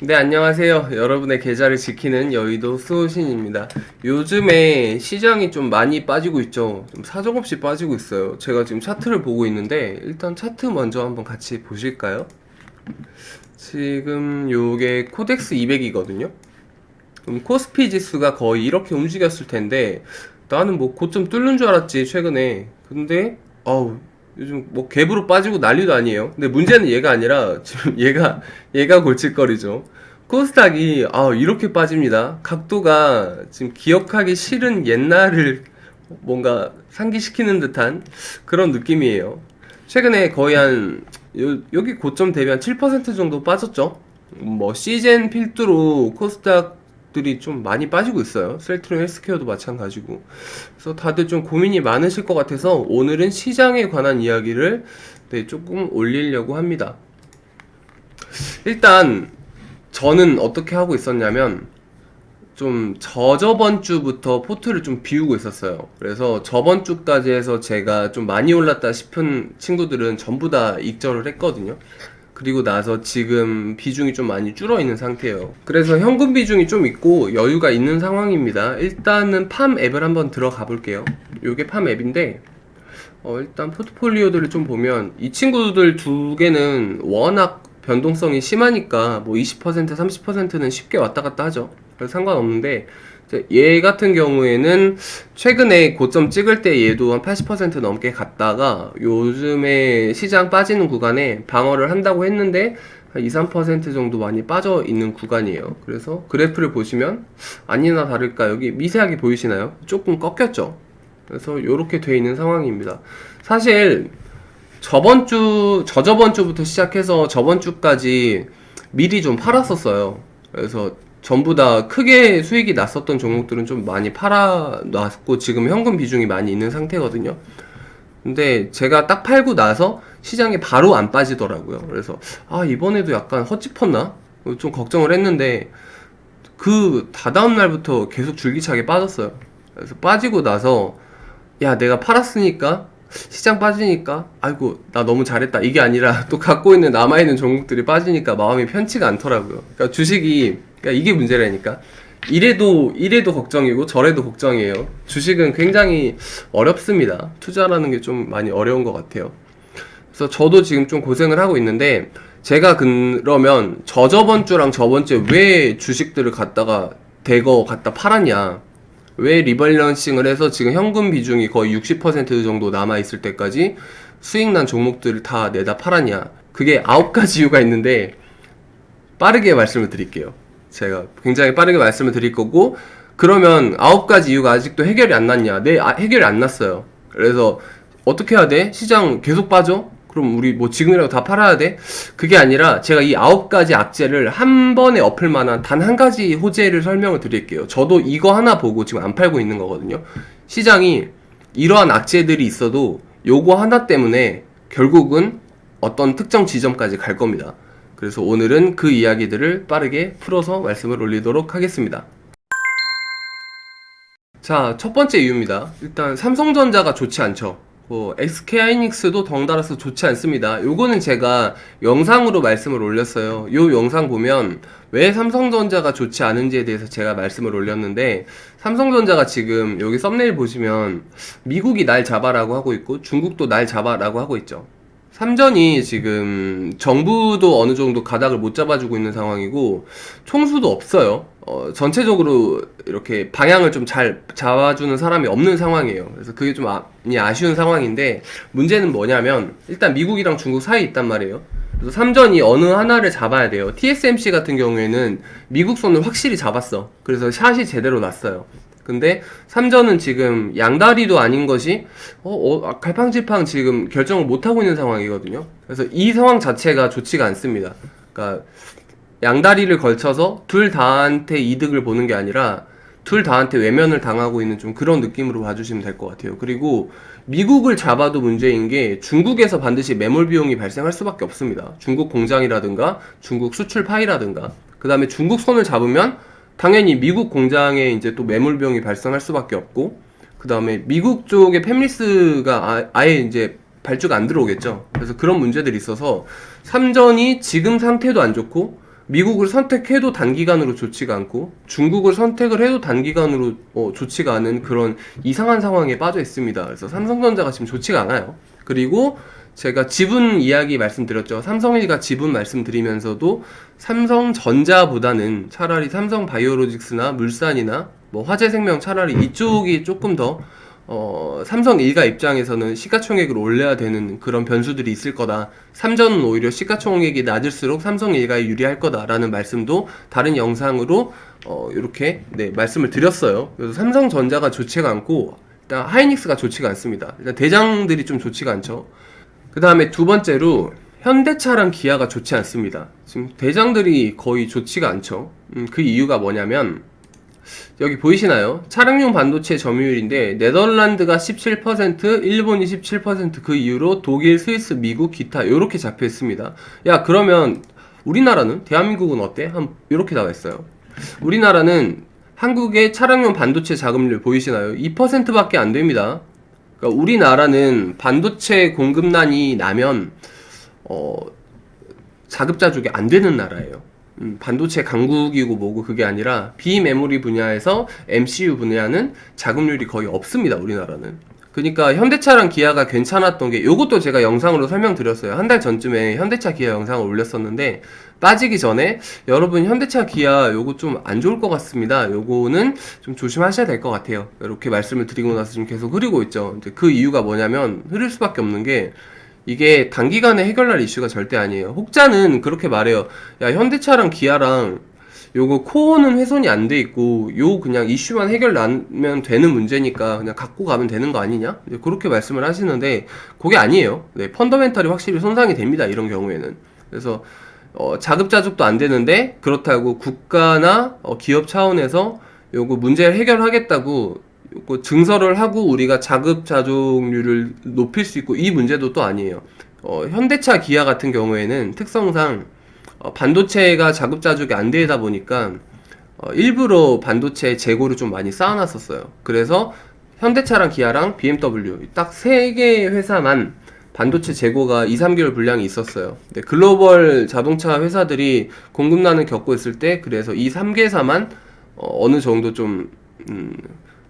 네, 안녕하세요. 여러분의 계좌를 지키는 여의도 수호신입니다. 요즘에 시장이 좀 많이 빠지고 있죠. 좀 사정없이 빠지고 있어요. 제가 지금 차트를 보고 있는데, 일단 차트 먼저 한번 같이 보실까요? 지금 요게 코덱스 200이거든요. 그럼 코스피 지수가 거의 이렇게 움직였을 텐데, 나는 뭐 고점 뚫는 줄 알았지, 최근에. 근데, 요즘 뭐 갭으로 빠지고 난리도 아니에요. 근데 문제는 얘가 아니라, 지금 얘가 골칫거리죠. 코스닥이, 이렇게 빠집니다. 각도가 지금 기억하기 싫은 옛날을 뭔가 상기시키는 듯한 그런 느낌이에요. 최근에 거의 여기 고점 대비 한 7% 정도 빠졌죠. 뭐, 시젠 필두로 코스닥들이 좀 많이 빠지고 있어요. 셀트리온 헬스케어도 마찬가지고. 그래서 다들 좀 고민이 많으실 것 같아서 오늘은 시장에 관한 이야기를 조금 올리려고 합니다. 일단, 저는 어떻게 하고 있었냐면, 좀 저저번 주부터 포트를 좀 비우고 있었어요. 그래서 저번 주까지 해서 제가 좀 많이 올랐다 싶은 친구들은 전부 다 익절을 했거든요. 그리고 나서 지금 비중이 좀 많이 줄어 있는 상태예요. 그래서 현금 비중이 좀 있고 여유가 있는 상황입니다. 일단은 팜 앱을 한번 들어가 볼게요. 요게 팜 앱인데 일단 포트폴리오들을 좀 보면 이 친구들 두 개는 워낙 변동성이 심하니까 뭐 20%, 30%는 쉽게 왔다 갔다 하죠. 그래서 상관없는데 얘 같은 경우에는 최근에 고점 찍을 때 얘도 한 80% 넘게 갔다가 요즘에 시장 빠지는 구간에 방어를 한다고 했는데 한 2, 3% 정도 많이 빠져 있는 구간이에요. 그래서 그래프를 보시면 아니나 다를까 여기 미세하게 보이시나요? 조금 꺾였죠. 그래서 이렇게 돼 있는 상황입니다. 사실 저저번 주부터 시작해서 저번 주까지 미리 좀 팔았었어요. 그래서 전부 다 크게 수익이 났었던 종목들은 좀 많이 팔아놨고 지금 현금 비중이 많이 있는 상태거든요. 근데 제가 딱 팔고 나서 시장이 바로 안 빠지더라고요. 그래서 이번에도 약간 헛짚었나? 좀 걱정을 했는데 그 다다음 날부터 계속 줄기차게 빠졌어요. 그래서 빠지고 나서 야, 내가 팔았으니까 시장 빠지니까 아이고 나 너무 잘했다 이게 아니라 또 갖고 있는 남아있는 종목들이 빠지니까 마음이 편치가 않더라고요. 그러니까 주식이 이게 문제라니까. 이래도 걱정이고 저래도 걱정이에요. 주식은 굉장히 어렵습니다. 투자라는 게 좀 많이 어려운 것 같아요. 그래서 저도 지금 좀 고생을 하고 있는데 제가 그러면 저저번 주랑 저번 주에 왜 주식들을 갖다 팔았냐, 왜 리밸런싱을 해서 지금 현금 비중이 거의 60% 정도 남아있을 때까지 수익난 종목들을 다 내다 팔았냐. 그게 9가지 이유가 있는데 빠르게 말씀을 드릴게요. 제가 굉장히 빠르게 말씀을 드릴 거고, 그러면 9가지 이유가 아직도 해결이 안 났냐. 네, 해결이 안 났어요. 그래서 어떻게 해야 돼? 시장 계속 빠져? 그럼 우리 뭐 지금이라도 다 팔아야 돼? 그게 아니라 제가 이 9가지 악재를 한 번에 엎을 만한 단 한 가지 호재를 설명을 드릴게요. 저도 이거 하나 보고 지금 안 팔고 있는 거거든요. 시장이 이러한 악재들이 있어도 요거 하나 때문에 결국은 어떤 특정 지점까지 갈 겁니다. 그래서 오늘은 그 이야기들을 빠르게 풀어서 말씀을 올리도록 하겠습니다. 자, 첫 번째 이유입니다. 일단 삼성전자가 좋지 않죠. SK하이닉스도 덩달아서 좋지 않습니다. 요거는 제가 영상으로 말씀을 올렸어요. 요 영상 보면 왜 삼성전자가 좋지 않은지에 대해서 제가 말씀을 올렸는데, 삼성전자가 지금 여기 썸네일 보시면 미국이 날 잡아라고 하고 있고 중국도 날 잡아라고 하고 있죠. 삼전이 지금 정부도 어느 정도 가닥을 못 잡아주고 있는 상황이고 총수도 없어요. 전체적으로 이렇게 방향을 좀 잘 잡아주는 사람이 없는 상황이에요. 그래서 그게 좀 많이 아쉬운 상황인데, 문제는 뭐냐면 일단 미국이랑 중국 사이에 있단 말이에요. 그래서 삼전이 어느 하나를 잡아야 돼요. TSMC 같은 경우에는 미국 손을 확실히 잡았어. 그래서 샷이 제대로 났어요. 근데 삼전은 지금 양다리도 아닌 것이 갈팡질팡 지금 결정을 못하고 있는 상황이거든요. 그래서 이 상황 자체가 좋지가 않습니다. 그러니까 양다리를 걸쳐서 둘 다한테 이득을 보는 게 아니라 둘 다한테 외면을 당하고 있는 좀 그런 느낌으로 봐주시면 될 것 같아요. 그리고 미국을 잡아도 문제인 게 중국에서 반드시 매몰 비용이 발생할 수밖에 없습니다. 중국 공장이라든가 중국 수출 파이라든가, 그 다음에 중국 손을 잡으면 당연히 미국 공장에 이제 또 매몰 비용이 발생할 수밖에 없고, 그 다음에 미국 쪽의 팹리스가 아예 이제 발주가 안 들어오겠죠. 그래서 그런 문제들이 있어서 삼전이 지금 상태도 안 좋고 미국을 선택해도 단기간으로 좋지가 않고 중국을 선택을 해도 단기간으로 좋지가 않은 그런 이상한 상황에 빠져 있습니다. 그래서 삼성전자가 지금 좋지가 않아요. 그리고 제가 지분 이야기 말씀드렸죠. 삼성일가 지분 말씀드리면서도 삼성전자보다는 차라리 삼성바이오로직스나 물산이나 뭐 화재생명 차라리 이쪽이 조금 더 삼성일가 입장에서는 시가총액을 올려야 되는 그런 변수들이 있을 거다. 삼전은 오히려 시가총액이 낮을수록 삼성일가에 유리할 거다라는 말씀도 다른 영상으로 이렇게 말씀을 드렸어요. 그래서 삼성전자가 좋지가 않고 일단 하이닉스가 좋지가 않습니다. 일단 대장들이 좀 좋지가 않죠. 그 다음에 두 번째로 현대차랑 기아가 좋지 않습니다. 지금 대장들이 거의 좋지가 않죠. 그 이유가 뭐냐면 여기 보이시나요? 차량용 반도체 점유율인데 네덜란드가 17%, 일본이 17%, 그 이후로 독일, 스위스, 미국, 기타 이렇게 잡혀 있습니다. 야, 그러면 우리나라는, 대한민국은 어때? 이렇게 나와 있어요. 우리나라는 한국의 차량용 반도체 자금률 보이시나요? 2%밖에 안 됩니다. 그러니까 우리나라는 반도체 공급난이 나면 자급자족이 안 되는 나라예요. 반도체 강국이고 뭐고 그게 아니라 비메모리 분야에서 MCU 분야는 자금률이 거의 없습니다, 우리나라는. 그러니까 현대차랑 기아가 괜찮았던 게, 요것도 제가 영상으로 설명드렸어요. 한 달 전쯤에 현대차 기아 영상을 올렸었는데, 빠지기 전에 여러분 현대차 기아 요거 좀 안 좋을 것 같습니다. 요거는 좀 조심하셔야 될 것 같아요. 이렇게 말씀을 드리고 나서 지금 계속 흐르고 있죠. 이제 그 이유가 뭐냐면, 흐를 수밖에 없는 게, 이게 단기간에 해결날 이슈가 절대 아니에요. 혹자는 그렇게 말해요. 야, 현대차랑 기아랑 요거 코어는 훼손이 안 돼 있고 요 그냥 이슈만 해결나면 되는 문제니까 그냥 갖고 가면 되는 거 아니냐? 그렇게 말씀을 하시는데 그게 아니에요. 펀더멘탈이 확실히 손상이 됩니다, 이런 경우에는. 그래서 자급자족도 안 되는데 그렇다고 국가나 기업 차원에서 요거 문제를 해결하겠다고 요거 증설을 하고 우리가 자급자족률을 높일 수 있고 이 문제도 또 아니에요. 현대차 기아 같은 경우에는 특성상 반도체가 자급자족이 안 되다 보니까 일부러 반도체 재고를 좀 많이 쌓아놨었어요. 그래서 현대차랑 기아랑 BMW 딱 3개 회사만 반도체 재고가 2-3개월 분량이 있었어요. 근데 글로벌 자동차 회사들이 공급난을 겪고 있을 때 그래서 이 3개사만 어느 정도 좀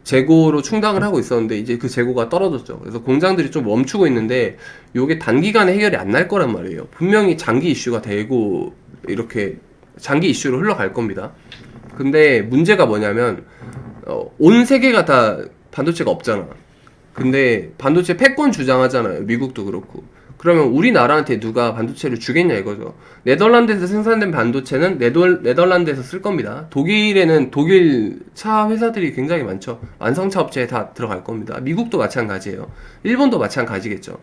재고로 충당을 하고 있었는데 이제 그 재고가 떨어졌죠. 그래서 공장들이 좀 멈추고 있는데 요게 단기간에 해결이 안 날 거란 말이에요. 분명히 장기 이슈가 되고 이렇게 장기 이슈로 흘러갈 겁니다. 근데 문제가 뭐냐면 온 세계가 다 반도체가 없잖아. 근데 반도체 패권 주장하잖아요. 미국도 그렇고. 그러면 우리나라한테 누가 반도체를 주겠냐 이거죠. 네덜란드에서 생산된 반도체는 네덜란드에서 쓸 겁니다. 독일에는 독일 차 회사들이 굉장히 많죠. 완성차 업체에 다 들어갈 겁니다. 미국도 마찬가지예요. 일본도 마찬가지겠죠.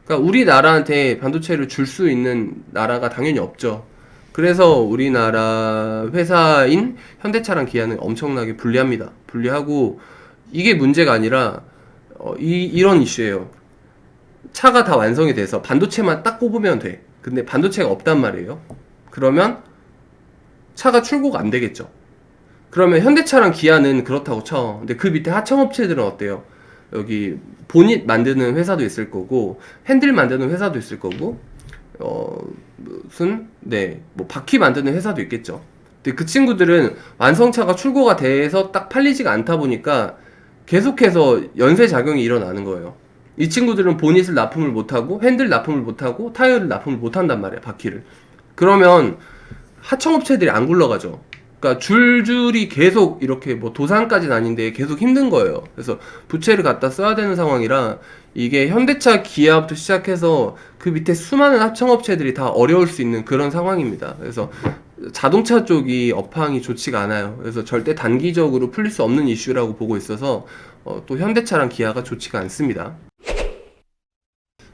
그러니까 우리나라한테 반도체를 줄 수 있는 나라가 당연히 없죠. 그래서 우리나라 회사인 현대차랑 기아는 엄청나게 불리합니다. 불리하고 이게 문제가 아니라 이런 이슈예요. 차가 다 완성이 돼서 반도체만 딱 꼽으면 돼. 근데 반도체가 없단 말이에요. 그러면 차가 출고가 안 되겠죠. 그러면 현대차랑 기아는 그렇다고 쳐. 근데 그 밑에 하청업체들은 어때요? 여기 보닛 만드는 회사도 있을 거고 핸들 만드는 회사도 있을 거고 뭐 바퀴 만드는 회사도 있겠죠. 근데 그 친구들은 완성차가 출고가 돼서 딱 팔리지가 않다 보니까 계속해서 연쇄작용이 일어나는 거예요. 이 친구들은 보닛을 납품을 못하고 핸들 납품을 못하고 타이어를 납품을 못한단 말이야, 바퀴를. 그러면 하청업체들이 안 굴러가죠. 그러니까 줄줄이 계속 이렇게 뭐 도산까지는 아닌데 계속 힘든 거예요. 그래서 부채를 갖다 써야 되는 상황이라 이게 현대차 기아부터 시작해서 그 밑에 수많은 하청업체들이 다 어려울 수 있는 그런 상황입니다. 그래서 자동차 쪽이 업황이 좋지가 않아요. 그래서 절대 단기적으로 풀릴 수 없는 이슈라고 보고 있어서 또 현대차랑 기아가 좋지가 않습니다.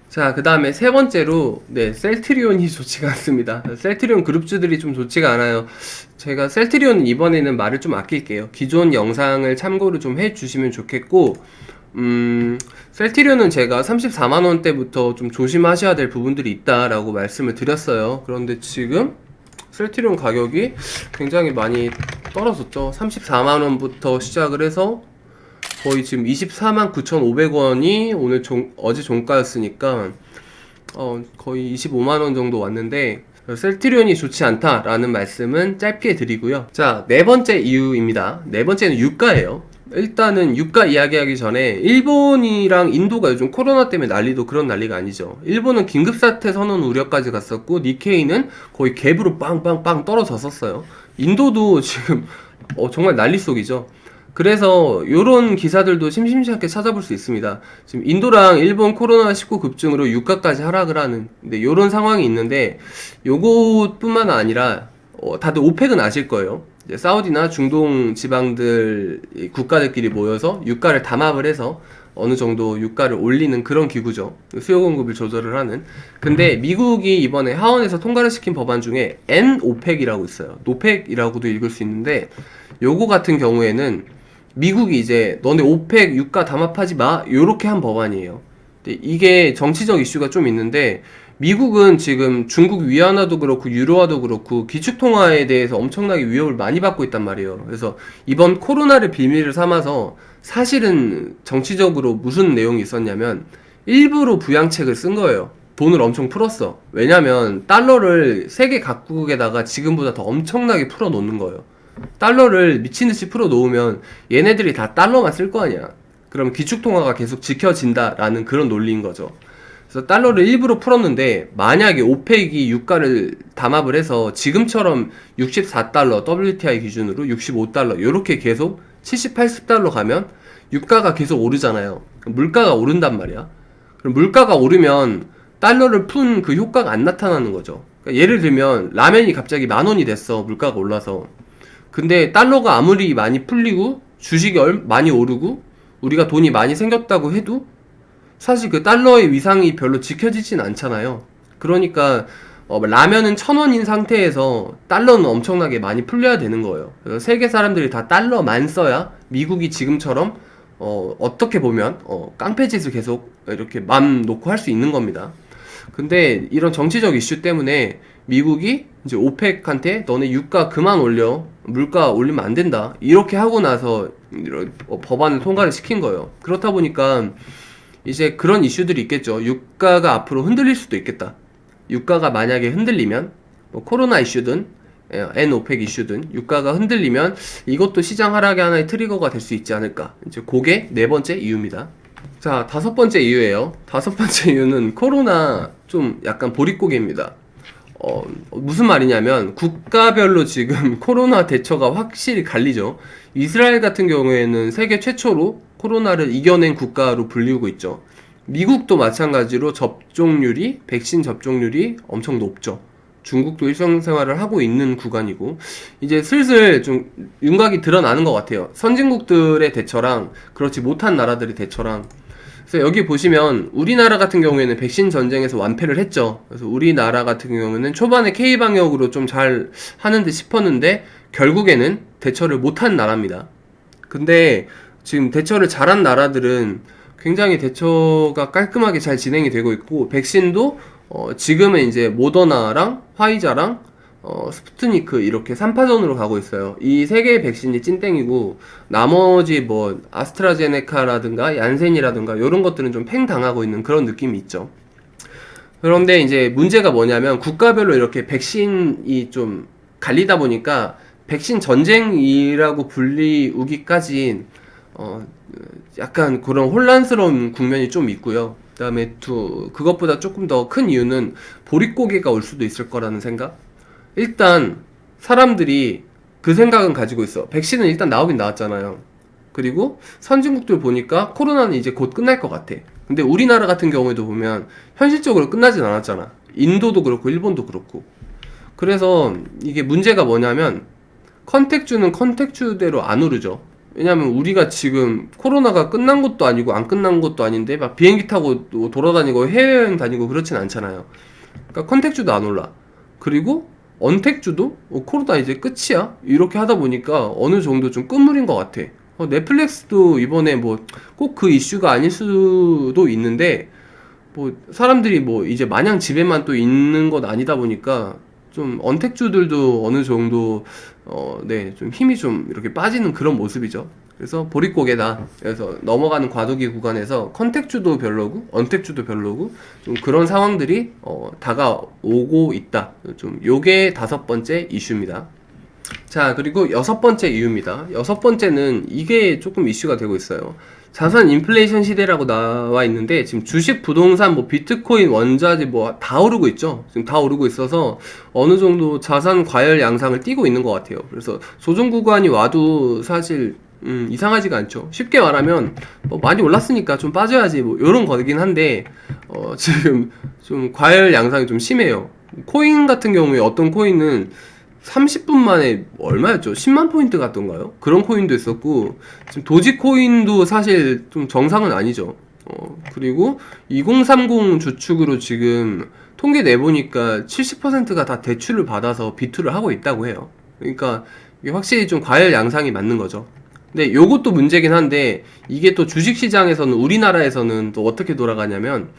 자, 그 다음에 세 번째로, 셀트리온이 좋지가 않습니다. 셀트리온 그룹주들이 좀 좋지가 않아요. 제가 셀트리온 이번에는 말을 좀 아낄게요. 기존 영상을 참고를 좀 해주시면 좋겠고, 셀트리온은 제가 34만원대부터 좀 조심하셔야 될 부분들이 있다라고 말씀을 드렸어요. 그런데 지금 셀트리온 가격이 굉장히 많이 떨어졌죠. 34만원부터 시작을 해서 거의 지금 24만 9,500원이 오늘 어제 종가였으니까 거의 25만원 정도 왔는데 셀트리온이 좋지 않다라는 말씀은 짧게 드리고요. 자, 네 번째 이유입니다. 네 번째는 유가예요. 일단은 유가 이야기하기 전에 일본이랑 인도가 요즘 코로나 때문에 난리도 그런 난리가 아니죠. 일본은 긴급사태 선언 우려까지 갔었고 니케이는 거의 갭으로 빵빵빵 떨어졌었어요. 인도도 지금 정말 난리 속이죠. 그래서 요런 기사들도 심심찮게 찾아볼 수 있습니다. 지금 인도랑 일본 코로나19 급증으로 유가까지 하락을 하는, 근데 요런 상황이 있는데 요것뿐만 아니라 다들 오펙은 아실 거예요. 이제 사우디나 중동 지방들 국가들끼리 모여서 유가를 담합을 해서 어느 정도 유가를 올리는 그런 기구죠. 수요 공급을 조절을 하는. 근데 미국이 이번에 하원에서 통과를 시킨 법안 중에 NOPEC이라고 있어요. 노펙이라고도 읽을 수 있는데 요거 같은 경우에는 미국이 이제 너네 오펙 유가 담합하지 마 요렇게 한 법안이에요. 근데 이게 정치적 이슈가 좀 있는데 미국은 지금 중국 위안화도 그렇고 유로화도 그렇고 기축통화에 대해서 엄청나게 위협을 많이 받고 있단 말이에요. 그래서 이번 코로나를 빌미를 삼아서 사실은 정치적으로 무슨 내용이 있었냐면 일부러 부양책을 쓴 거예요. 돈을 엄청 풀었어. 왜냐면 달러를 세계 각국에다가 지금보다 더 엄청나게 풀어 놓는 거예요. 달러를 미친듯이 풀어 놓으면 얘네들이 다 달러만 쓸 거 아니야. 그럼 기축통화가 계속 지켜진다라는 그런 논리인 거죠. 그래서 달러를 일부러 풀었는데 만약에 오펙이 유가를 담합을 해서 지금처럼 64달러 WTI 기준으로 65달러 이렇게 계속 70, 80달러 가면 유가가 계속 오르잖아요. 물가가 오른단 말이야. 그럼 물가가 오르면 달러를 푼 그 효과가 안 나타나는 거죠. 그러니까 예를 들면 라면이 갑자기 10,000원이 됐어. 물가가 올라서. 근데 달러가 아무리 많이 풀리고 주식이 많이 오르고 우리가 돈이 많이 생겼다고 해도 사실 그 달러의 위상이 별로 지켜지진 않잖아요. 그러니까 라면은 1,000원인 상태에서 달러는 엄청나게 많이 풀려야 되는 거예요. 그래서 세계 사람들이 다 달러만 써야 미국이 지금처럼 어떻게 보면 깡패짓을 계속 이렇게 맘 놓고 할 수 있는 겁니다. 근데 이런 정치적 이슈 때문에 미국이 이제 오펙한테 너네 유가 그만 올려, 물가 올리면 안 된다 이렇게 하고 나서 법안을 통과를 시킨 거예요. 그렇다 보니까 이제 그런 이슈들이 있겠죠. 유가가 앞으로 흔들릴 수도 있겠다. 유가가 만약에 흔들리면 뭐 코로나 이슈든 NOPEC 이슈든 유가가 흔들리면 이것도 시장 하락의 하나의 트리거가 될 수 있지 않을까. 이제 그게 네 번째 이유입니다. 자, 다섯 번째 이유예요. 다섯 번째 이유는 코로나 좀 약간 보릿고개입니다. 무슨 말이냐면 국가별로 지금 코로나 대처가 확실히 갈리죠. 이스라엘 같은 경우에는 세계 최초로 코로나를 이겨낸 국가로 불리우고 있죠. 미국도 마찬가지로 백신 접종률이 엄청 높죠. 중국도 일상생활을 하고 있는 구간이고 이제 슬슬 좀 윤곽이 드러나는 것 같아요. 선진국들의 대처랑 그렇지 못한 나라들의 대처랑. 그래서 여기 보시면 우리나라 같은 경우에는 백신 전쟁에서 완패를 했죠. 그래서 우리나라 같은 경우에는 초반에 K방역으로 좀 잘 하는 듯 싶었는데 결국에는 대처를 못한 나라입니다. 근데 지금 대처를 잘한 나라들은 굉장히 대처가 깔끔하게 잘 진행이 되고 있고 백신도 지금은 이제 모더나랑 화이자랑 스푸트니크 이렇게 3파전으로 가고 있어요. 이 세 개의 백신이 찐땡이고 나머지 뭐 아스트라제네카라든가 얀센이라든가 이런 것들은 좀 팽당하고 있는 그런 느낌이 있죠. 그런데 이제 문제가 뭐냐면 국가별로 이렇게 백신이 좀 갈리다 보니까 백신 전쟁이라고 불리우기까지 약간 그런 혼란스러운 국면이 좀 있고요. 그 다음에 그것보다 조금 더 큰 이유는 보릿고개가 올 수도 있을 거라는 생각? 일단 사람들이 그 생각은 가지고 있어. 백신은 일단 나오긴 나왔잖아요. 그리고 선진국들 보니까 코로나는 이제 곧 끝날 것 같아. 근데 우리나라 같은 경우에도 보면 현실적으로 끝나진 않았잖아. 인도도 그렇고 일본도 그렇고. 그래서 이게 문제가 뭐냐면 컨택주는 컨택주대로 안 오르죠. 왜냐면 우리가 지금 코로나가 끝난 것도 아니고 안 끝난 것도 아닌데 막 비행기 타고 돌아다니고 해외여행 다니고 그렇진 않잖아요. 그러니까 컨택주도 안 올라. 그리고 언택주도 코로나 이제 끝이야 이렇게 하다 보니까 어느 정도 좀 끝물인 것 같아. 넷플릭스도 이번에 뭐 꼭 그 이슈가 아닐 수도 있는데 뭐 사람들이 뭐 이제 마냥 집에만 또 있는 것 아니다 보니까 좀 언택주들도 어느 정도 좀 힘이 좀 이렇게 빠지는 그런 모습이죠. 그래서 보릿고개다. 그래서 넘어가는 과도기 구간에서 컨택주도 별로고 언택주도 별로고 좀 그런 상황들이 다가오고 있다. 좀 요게 5번째 이슈입니다. 자, 그리고 6번째 이유입니다. 6번째는 이게 조금 이슈가 되고 있어요. 자산 인플레이션 시대라고 나와 있는데 지금 주식, 부동산, 뭐 비트코인, 원자재 뭐 다 오르고 있죠. 지금 다 오르고 있어서 어느 정도 자산 과열 양상을 띠고 있는 것 같아요. 그래서 조정 구간이 와도 사실 이상하지가 않죠. 쉽게 말하면 뭐 많이 올랐으니까 좀 빠져야지 뭐 이런 거긴 한데 지금 좀 과열 양상이 좀 심해요. 코인 같은 경우에 어떤 코인은 30분 만에 얼마였죠? 10만 포인트 같던가요? 그런 코인도 있었고 지금 도지코인도 사실 좀 정상은 아니죠. 그리고 2030 주축으로 지금 통계 내보니까 70%가 다 대출을 받아서 비투를 하고 있다고 해요. 그러니까 이게 확실히 좀 과열 양상이 맞는 거죠. 근데 요것도 문제긴 한데 이게 또 주식시장에서는 우리나라에서는 또 어떻게 돌아가냐면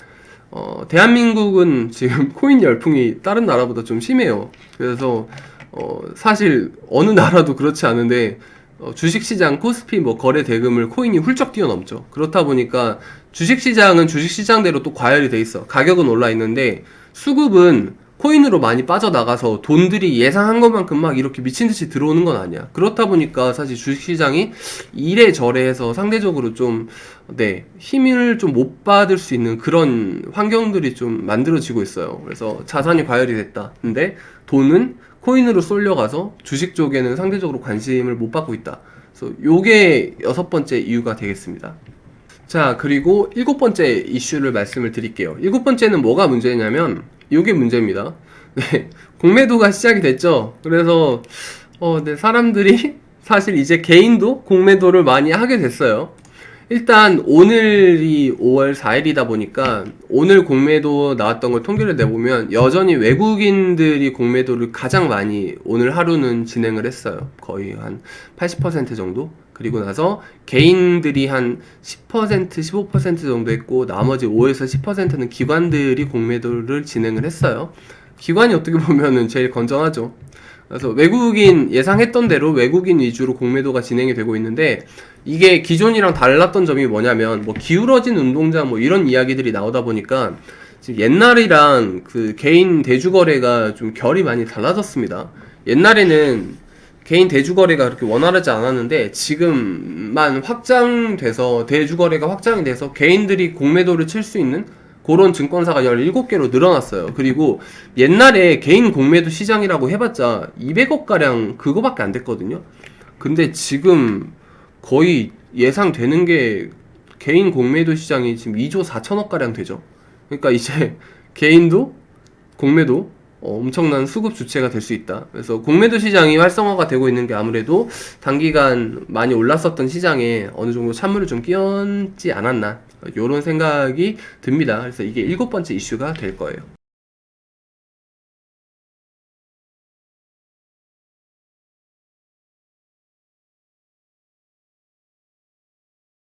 대한민국은 지금 코인 열풍이 다른 나라보다 좀 심해요. 그래서 사실 어느 나라도 그렇지 않은데 주식시장 코스피 뭐 거래 대금을 코인이 훌쩍 뛰어넘죠. 그렇다 보니까 주식시장은 주식시장대로 또 과열이 돼 있어. 가격은 올라 있는데 수급은 코인으로 많이 빠져나가서 돈들이 예상한 것만큼 막 이렇게 미친듯이 들어오는 건 아니야. 그렇다 보니까 사실 주식시장이 이래저래 해서 상대적으로 좀 힘을 좀 못 받을 수 있는 그런 환경들이 좀 만들어지고 있어요. 그래서 자산이 과열이 됐다. 근데 돈은 코인으로 쏠려가서 주식 쪽에는 상대적으로 관심을 못 받고 있다. 그래서 요게 6번째 이유가 되겠습니다. 자, 그리고 7번째 이슈를 말씀을 드릴게요. 7번째는 뭐가 문제냐면 요게 문제입니다. 네, 공매도가 시작이 됐죠. 그래서 사람들이 사실 이제 개인도 공매도를 많이 하게 됐어요. 일단 오늘이 5월 4일이다 보니까 오늘 공매도 나왔던 걸 통계를 내보면 여전히 외국인들이 공매도를 가장 많이 오늘 하루는 진행을 했어요. 거의 한 80% 정도. 그리고 나서 개인들이 한 10%, 15% 정도 했고 나머지 5에서 10%는 기관들이 공매도를 진행을 했어요. 기관이 어떻게 보면은 제일 건전하죠. 그래서 외국인 예상했던 대로 외국인 위주로 공매도가 진행이 되고 있는데 이게 기존이랑 달랐던 점이 뭐냐면 뭐 기울어진 운동장 뭐 이런 이야기들이 나오다 보니까 지금 옛날이랑 그 개인 대주거래가 좀 결이 많이 달라졌습니다. 옛날에는 개인 대주거래가 그렇게 원활하지 않았는데 지금만 확장돼서 대주거래가 확장이 돼서 개인들이 공매도를 칠 수 있는 그런 증권사가 17개로 늘어났어요. 그리고 옛날에 개인 공매도 시장이라고 해봤자 200억가량 그거밖에 안 됐거든요. 근데 지금 거의 예상되는 게 개인 공매도 시장이 지금 2조 4천억가량 되죠. 그러니까 이제 개인도 공매도 엄청난 수급 주체가 될 수 있다. 그래서 공매도 시장이 활성화가 되고 있는 게 아무래도 단기간 많이 올랐었던 시장에 어느 정도 찬물을 좀 끼얹지 않았나 이런 생각이 듭니다. 그래서 이게 7번째 이슈가 될 거예요.